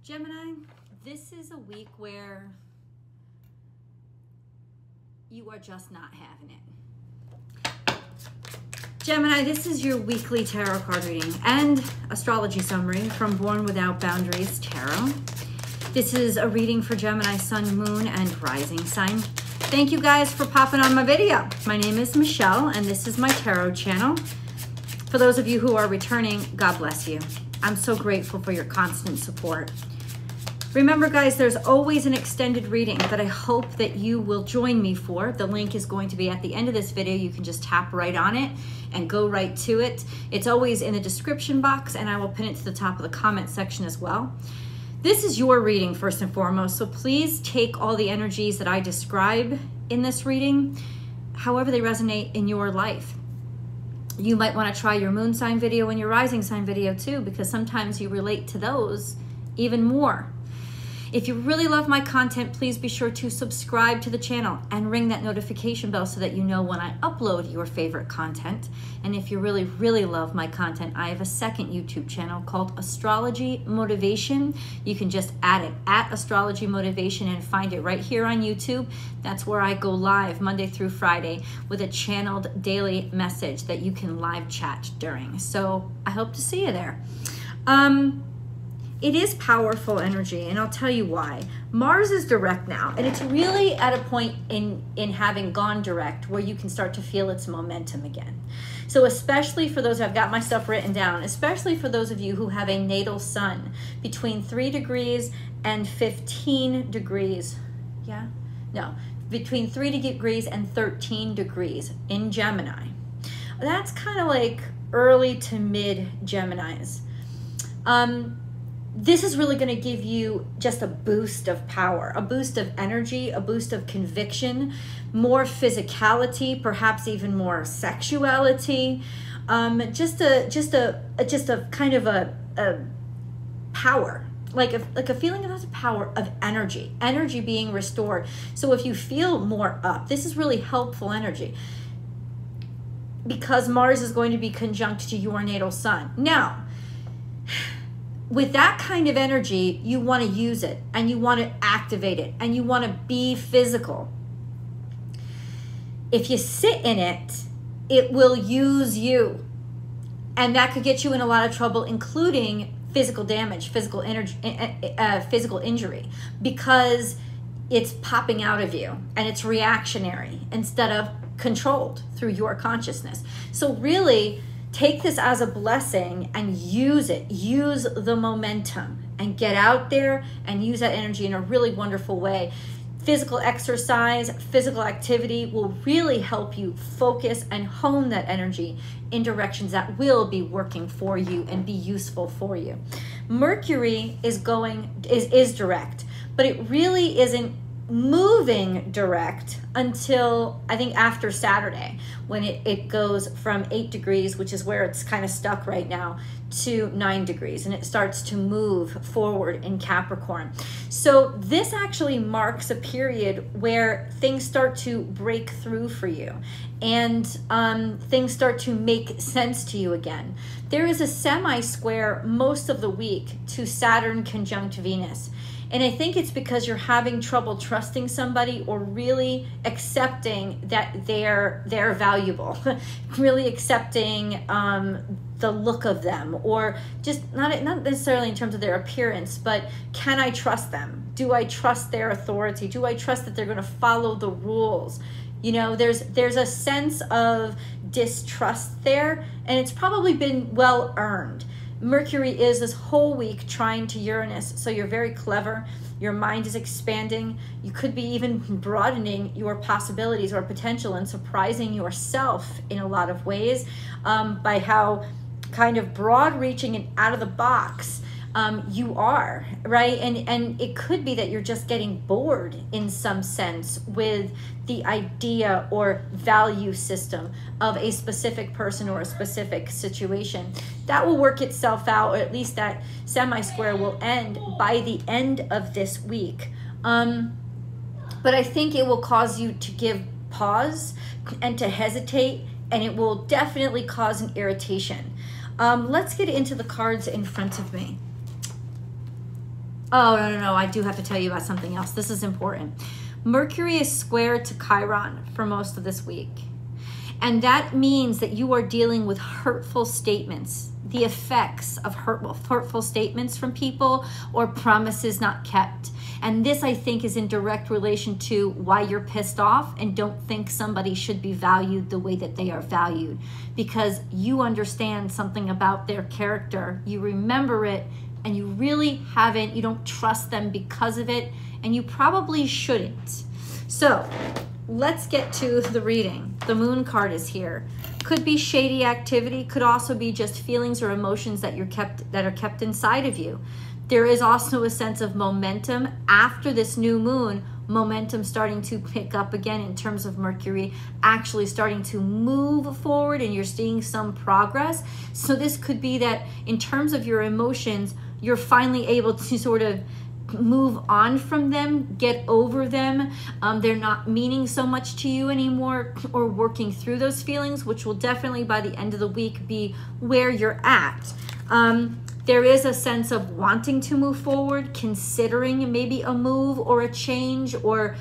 Gemini, this is a week where you are just not having it. Gemini, this is your weekly tarot card reading and astrology summary from Born Without Boundaries Tarot. This is a reading for Gemini, Sun, Moon, and Rising sign. Thank you guys for popping on my video. My name is Michelle, and this is my tarot channel. For those of you who are returning, God bless you. I'm so grateful for your constant support. Remember, guys, there's always an extended reading that I hope that you will join me for. The link is going to be at the end of this video. You can just tap right on it and go right to it. It's always in the description box, and I will pin it to the top of the comment section as well. This is your reading first and foremost, so please take all the energies that I describe in this reading, however they resonate in your life. You might want to try your moon sign video and your rising sign video too, because sometimes you relate to those even more. If you really love my content, please be sure to subscribe to the channel and ring that notification bell so that you know when I upload your favorite content. And if you really, really love my content, I have a second YouTube channel called Astrology Motivation. You can just add it at Astrology Motivation and find it right here on YouTube. That's where I go live Monday through Friday with a channeled daily message that you can live chat during. So I hope to see you there. It is powerful energy, and I'll tell you why. Mars is direct now, and it's really at a point in having gone direct where you can start to feel its momentum again. So especially for those, I've got my stuff written down, especially for those of you who have a natal sun between 3 degrees and 15 degrees. Yeah? No, between 3 degrees and 13 degrees in Gemini. That's kind of like early to mid Geminis. This is really going to give you just a boost of power, a boost of energy, a boost of conviction, more physicality, perhaps even more sexuality, just a kind of a power, like a feeling of power, of energy being restored. So if you feel more up, this is really helpful energy, because Mars is going to be conjunct to your natal sun. Now, with that kind of energy, you want to use it, and you want to activate it, and you want to be physical. If you sit in it, it will use you, and that could get you in a lot of trouble, including physical damage, physical injury, because it's popping out of you, and it's reactionary instead of controlled through your consciousness. So really, take this as a blessing and use it. Use the momentum and get out there and use that energy in a really wonderful way. Physical exercise, physical activity will really help you focus and hone that energy in directions that will be working for you and be useful for you. Mercury is direct, but it really isn't moving direct until I think after Saturday, when it goes from 8 degrees, which is where it's kind of stuck right now, to 9 degrees, and it starts to move forward in Capricorn. So this actually marks a period where things start to break through for you, and things start to make sense to you again. There is a semi-square most of the week to Saturn conjunct Venus. And I think it's because you're having trouble trusting somebody or really accepting that they're valuable, really accepting the look of them, or just not necessarily in terms of their appearance, but can I trust them? Do I trust their authority? Do I trust that they're going to follow the rules? You know, there's a sense of distrust there, and it's probably been well earned. Mercury is this whole week trying to Uranus, so you're very clever. Your mind is expanding. You could be even broadening your possibilities or potential and surprising yourself in a lot of ways by how kind of broad-reaching and out of the box you are, right? And it could be that you're just getting bored in some sense with the idea or value system of a specific person or a specific situation. That will work itself out, or at least that semi-square will end by the end of this week. But I think it will cause you to give pause and to hesitate, and it will definitely cause an irritation. Let's get into the cards in front of me. Oh, no, I do have to tell you about something else. This is important. Mercury is square to Chiron for most of this week. And that means that you are dealing with hurtful statements, the effects of hurtful statements from people or promises not kept. And this, I think, is in direct relation to why you're pissed off and don't think somebody should be valued the way that they are valued, because you understand something about their character. You remember it, and you really haven't, you don't trust them because of it, and you probably shouldn't. So let's get to the reading. The moon card is here. Could be shady activity, could also be just feelings or emotions that are kept inside of you. There is also a sense of momentum after this new moon, momentum starting to pick up again in terms of Mercury actually starting to move forward, and you're seeing some progress. So this could be that in terms of your emotions, you're finally able to sort of move on from them, get over them. They're not meaning so much to you anymore, or working through those feelings, which will definitely by the end of the week be where you're at. There is a sense of wanting to move forward, considering maybe a move or a change, or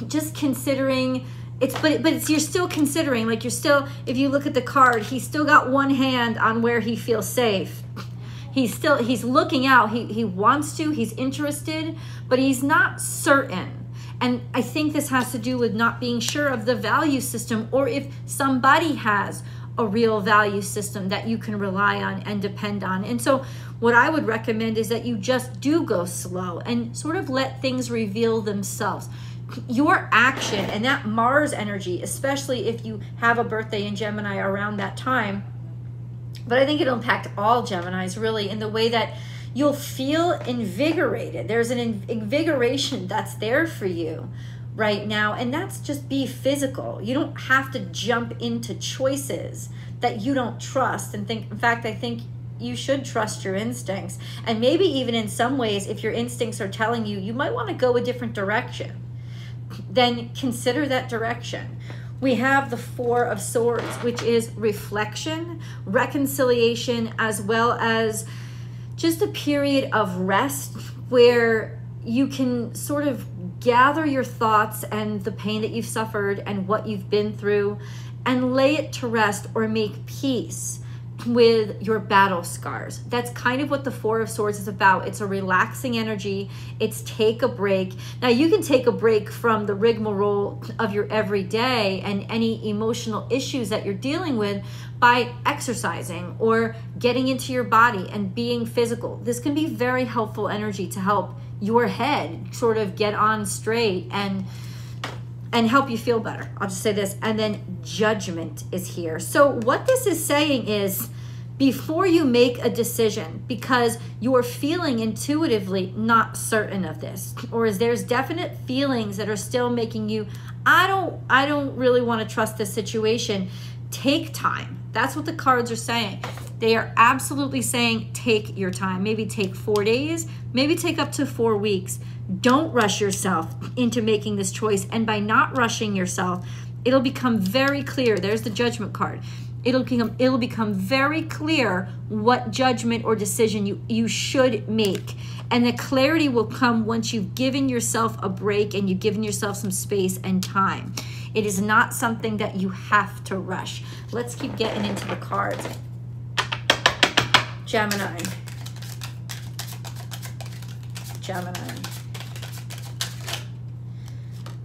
just considering but you're still considering, like you're still, if you look at the card, he's still got one hand on where he feels safe. He's looking out, he wants to, he's interested, but he's not certain. And I think this has to do with not being sure of the value system, or if somebody has a real value system that you can rely on and depend on. And so what I would recommend is that you just do go slow and sort of let things reveal themselves. Your action and that Mars energy, especially if you have a birthday in Gemini around that time, but I think it'll impact all Geminis really in the way that you'll feel invigorated. There's an invigoration that's there for you right now, and that's just be physical. You don't have to jump into choices that you don't trust and think. In fact, I think you should trust your instincts, and maybe even in some ways, if your instincts are telling you you might want to go a different direction, then consider that direction. We have the Four of Swords, which is reflection, reconciliation, as well as just a period of rest where you can sort of gather your thoughts and the pain that you've suffered and what you've been through and lay it to rest or make peace with your battle scars. That's kind of what the Four of Swords is about. It's a relaxing energy. It's take a break. Now you can take a break from the rigmarole of your everyday and any emotional issues that you're dealing with by exercising or getting into your body and being physical. This can be very helpful energy to help your head sort of get on straight and help you feel better. I'll just say this. And then Judgment is here. So what this is saying is, before you make a decision, because you're feeling intuitively not certain of this, or there's definite feelings that are still making you, I don't really want to trust this situation, take time. That's what the cards are saying. They are absolutely saying take your time. Maybe take 4 days, maybe take up to 4 weeks. Don't rush yourself into making this choice. And by not rushing yourself, it'll become very clear. There's the Judgment card. It'll become very clear what judgment or decision you should make. And the clarity will come once you've given yourself a break and you've given yourself some space and time. It is not something that you have to rush. Let's keep getting into the cards. Gemini.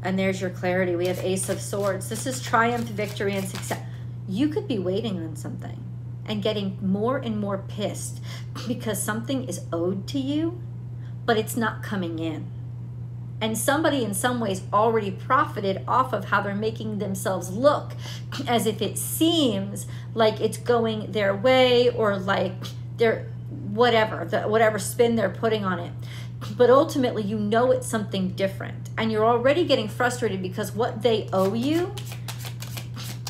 And there's your clarity. We have Ace of Swords. This is triumph, victory, and success. You could be waiting on something and getting more and more pissed because something is owed to you, but it's not coming in. And somebody in some ways already profited off of how they're making themselves look, as if it seems like it's going their way, or like they're whatever spin they're putting on it. But ultimately, you know it's something different, and you're already getting frustrated because what they owe you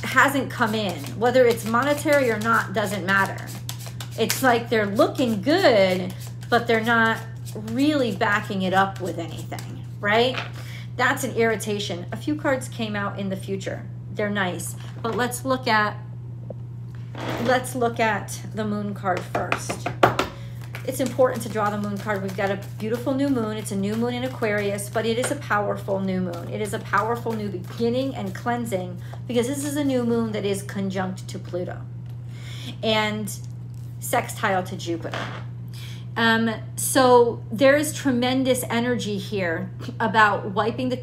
hasn't come in. Whether it's monetary or not doesn't matter. It's like they're looking good, but they're not really backing it up with anything, right? That's an irritation. A few cards came out in the future. They're nice, but let's look at the Moon card first. it's important to draw the moon card. We've got a beautiful new moon. It's a new moon in Aquarius, but it is a powerful new moon. It is a powerful new beginning and cleansing, because this is a new moon that is conjunct to Pluto and sextile to Jupiter. So there is tremendous energy here about wiping the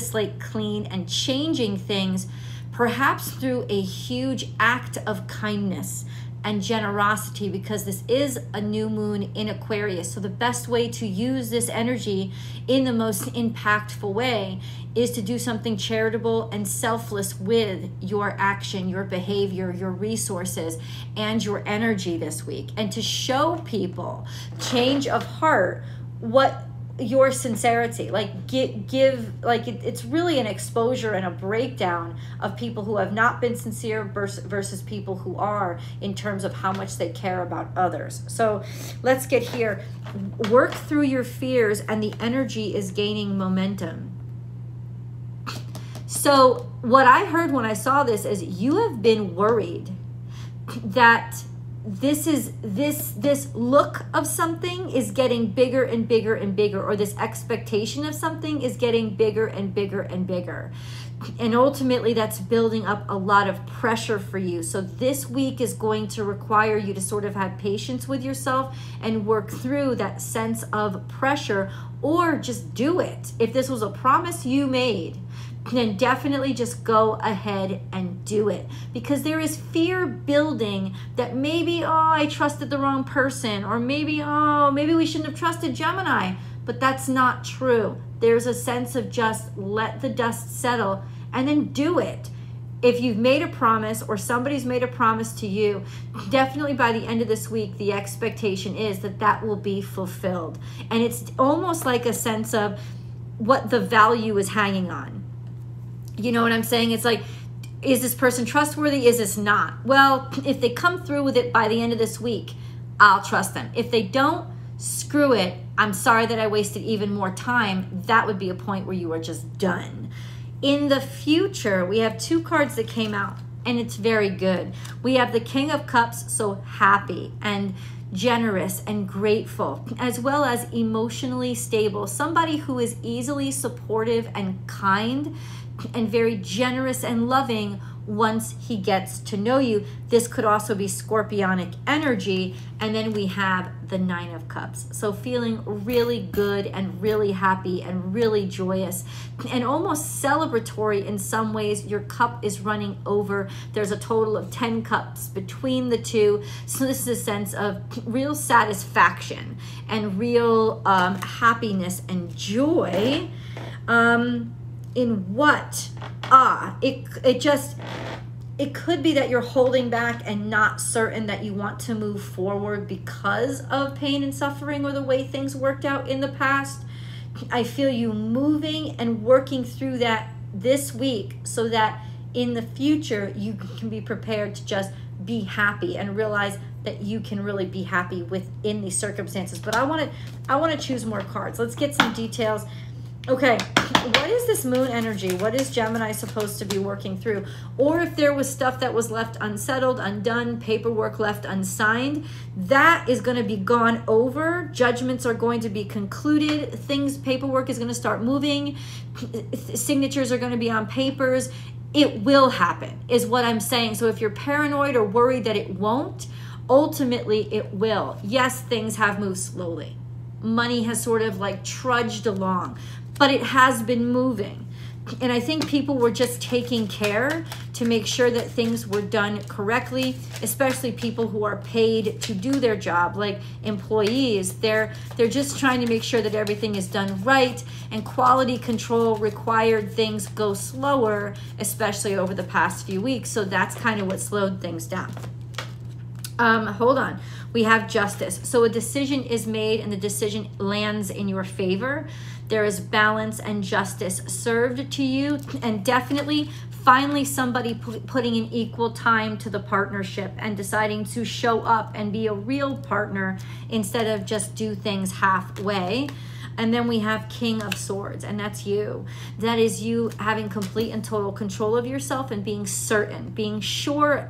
slate clean and changing things, perhaps through a huge act of kindness and generosity, because this is a new moon in Aquarius. So the best way to use this energy in the most impactful way is to do something charitable and selfless with your action, your behavior, your resources, and your energy this week, and to show people change of heart, what your sincerity, like give like it's really an exposure and a breakdown of people who have not been sincere versus people who are, in terms of how much they care about others. So let's get here. Work through your fears, and the energy is gaining momentum. So what I heard when I saw this is you have been worried that this look of something is getting bigger and bigger and bigger, or this expectation of something is getting bigger and bigger and bigger. And ultimately that's building up a lot of pressure for you. So this week is going to require you to sort of have patience with yourself and work through that sense of pressure, or just do it. If this was a promise you made, then definitely just go ahead and do it, because there is fear building that maybe, oh, I trusted the wrong person, or maybe, oh, maybe we shouldn't have trusted Gemini. But that's not true. There's a sense of just let the dust settle and then do it. If you've made a promise, or somebody's made a promise to you, definitely by the end of this week, the expectation is that that will be fulfilled. And it's almost like a sense of what the value is hanging on. You know what I'm saying? It's like, is this person trustworthy? Is this not? Well, if they come through with it by the end of this week, I'll trust them. If they don't, screw it. I'm sorry that I wasted even more time. That would be a point where you are just done. In the future, we have two cards that came out, and it's very good. We have the King of Cups, so happy and generous and grateful, as well as emotionally stable. Somebody who is easily supportive and kind and very generous and loving once he gets to know you. This could also be Scorpionic energy. And then we have the Nine of Cups. So feeling really good and really happy and really joyous and almost celebratory in some ways. Your cup is running over. There's a total of 10 cups between the two. So this is a sense of real satisfaction and real happiness and joy. In what? It could be that you're holding back and not certain that you want to move forward because of pain and suffering, or the way things worked out in the past. I feel you moving and working through that this week, so that in the future you can be prepared to just be happy and realize that you can really be happy within these circumstances. But I want to choose more cards. Let's get some details. Okay, what is this moon energy? What is Gemini supposed to be working through? Or if there was stuff that was left unsettled, undone, paperwork left unsigned, that is going to be gone over. Judgments are going to be concluded. Paperwork is going to start moving. Signatures are going to be on papers. It will happen, is what I'm saying. So if you're paranoid or worried that it won't, ultimately it will. Yes, things have moved slowly. Money has sort of like trudged along, but it has been moving. And I think people were just taking care to make sure that things were done correctly, especially people who are paid to do their job, like employees. They're just trying to make sure that everything is done right, and quality control required things go slower, especially over the past few weeks. So that's kind of what slowed things down. Hold on. We have justice. So a decision is made, and the decision lands in your favor. There is balance and justice served to you, and definitely finally somebody putting in equal time to the partnership and deciding to show up and be a real partner instead of just do things halfway. And then we have King of Swords, and that's you. That is you having complete and total control of yourself and being certain, being sure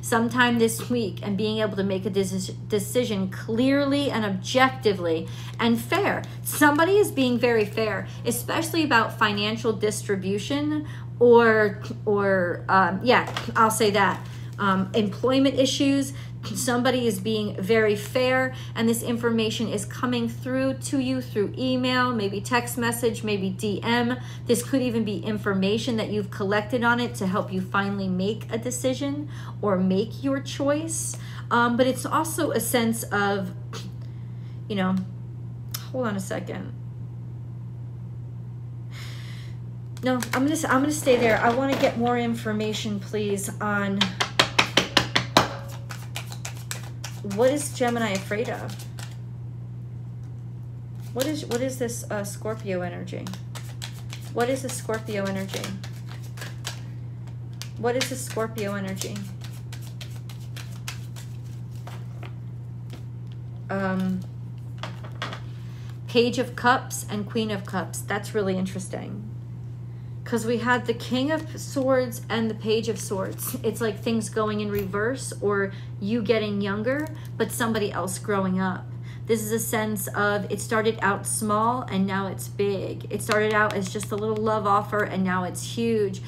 sometime this week, and being able to make a decision clearly and objectively and fair. Somebody is being very fair, especially about financial distribution or yeah, I'll say that. Employment issues. Somebody is being very fair, and this information is coming through to you through email, maybe text message, maybe DM. This could even be information that you've collected on it to help you finally make a decision or make your choice. But it's also a sense of, you know, hold on a second. No, I'm gonna stay there. I want to get more information, please, on what is Gemini afraid of? What is this Scorpio energy? What is the Scorpio energy? What is the Scorpio energy? Page of Cups and Queen of Cups. That's really interesting. Because we had the King of Swords and the Page of Swords. It's like things going in reverse, or you getting younger, but somebody else growing up. This is a sense of it started out small and now it's big. It started out as just a little love offer and now it's huge.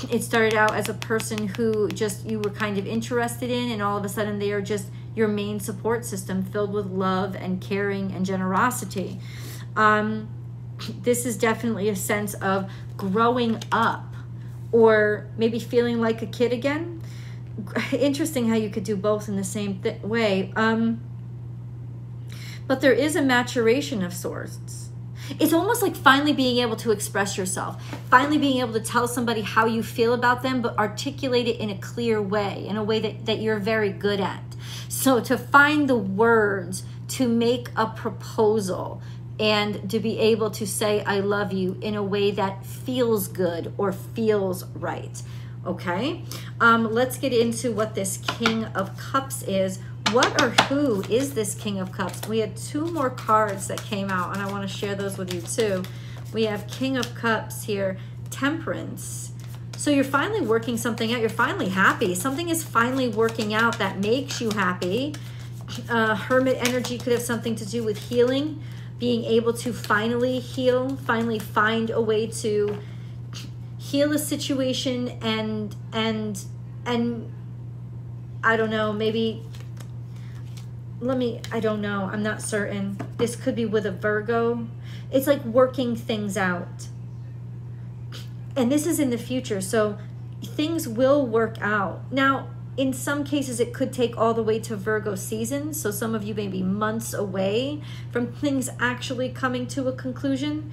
It started out as a person who just you were kind of interested in, and all of a sudden they are just your main support system, filled with love and caring and generosity. This is definitely a sense of growing up, or maybe feeling like a kid again. Interesting how you could do both in the same way. But there is a maturation of sorts. It's almost like finally being able to express yourself, finally being able to tell somebody how you feel about them, but articulate it in a clear way, in a way that you're very good at. So to find the words to make a proposal, and to be able to say I love you in a way that feels good or feels right. Okay, let's get into what this King of Cups is. What or who is this King of Cups? We had two more cards that came out, and I want to share those with you too. We have King of Cups here, Temperance. So you're finally working something out. You're finally happy. Something is finally working out that makes you happy. Hermit energy could have something to do with healing, being able to finally heal, finally find a way to heal a situation, and I don't know, maybe I don't know, I'm not certain. This could be with a Virgo. It's like working things out. And this is in the future, so things will work out. Now, in some cases, it could take all the way to Virgo season. So some of you may be months away from things actually coming to a conclusion.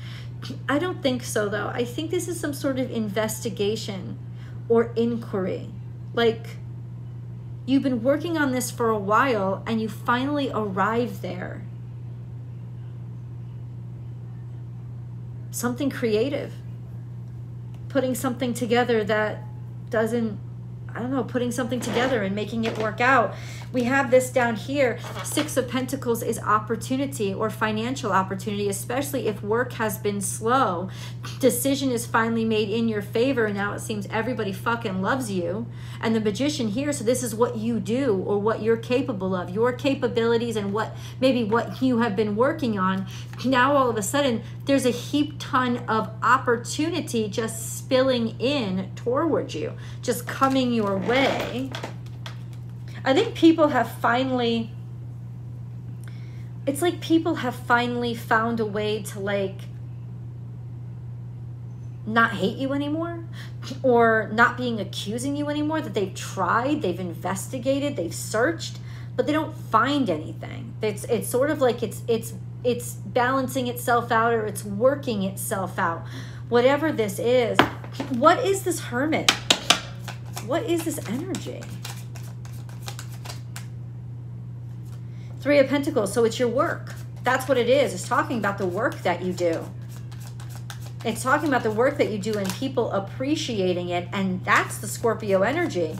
I don't think so, though. I think this is some sort of investigation or inquiry. Like, you've been working on this for a while and you finally arrived there. Something creative. Putting something together that doesn't, I don't know, putting something together and making it work out. We have this down here. Six of Pentacles is opportunity or financial opportunity, especially if work has been slow. Decision is finally made in your favor, and now it seems everybody fucking loves you. And the Magician here, so this is what you do or what you're capable of, your capabilities and what you have been working on. Now all of a sudden, there's a heap ton of opportunity just spilling in towards you, just coming your way. I think people have finally, it's like people have finally found a way to like not hate you anymore, or not being accusing you anymore, that they've tried, they've investigated, they've searched, but they don't find anything. It's sort of like it's balancing itself out, or it's working itself out. Whatever this is, what is this Hermit? What is this energy? Three of Pentacles, so it's your work. That's what it is. It's talking about the work that you do. It's talking about the work that you do and people appreciating it, and that's the Scorpio energy.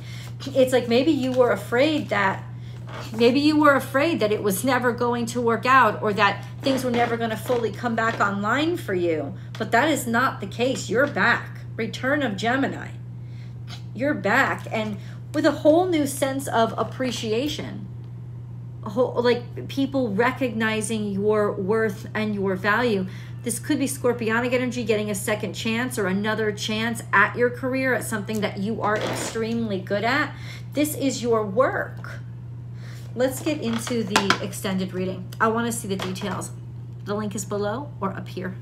It's like maybe you were afraid that Maybe you were afraid that it was never going to work out, or that things were never going to fully come back online for you. But that is not the case. You're back. Return of Gemini. You're back, and with a whole new sense of appreciation. Like people recognizing your worth and your value. This could be Scorpionic energy, getting a second chance or another chance at your career, at something that you are extremely good at. This is your work. Let's get into the extended reading. I want to see the details. The link is below or up here.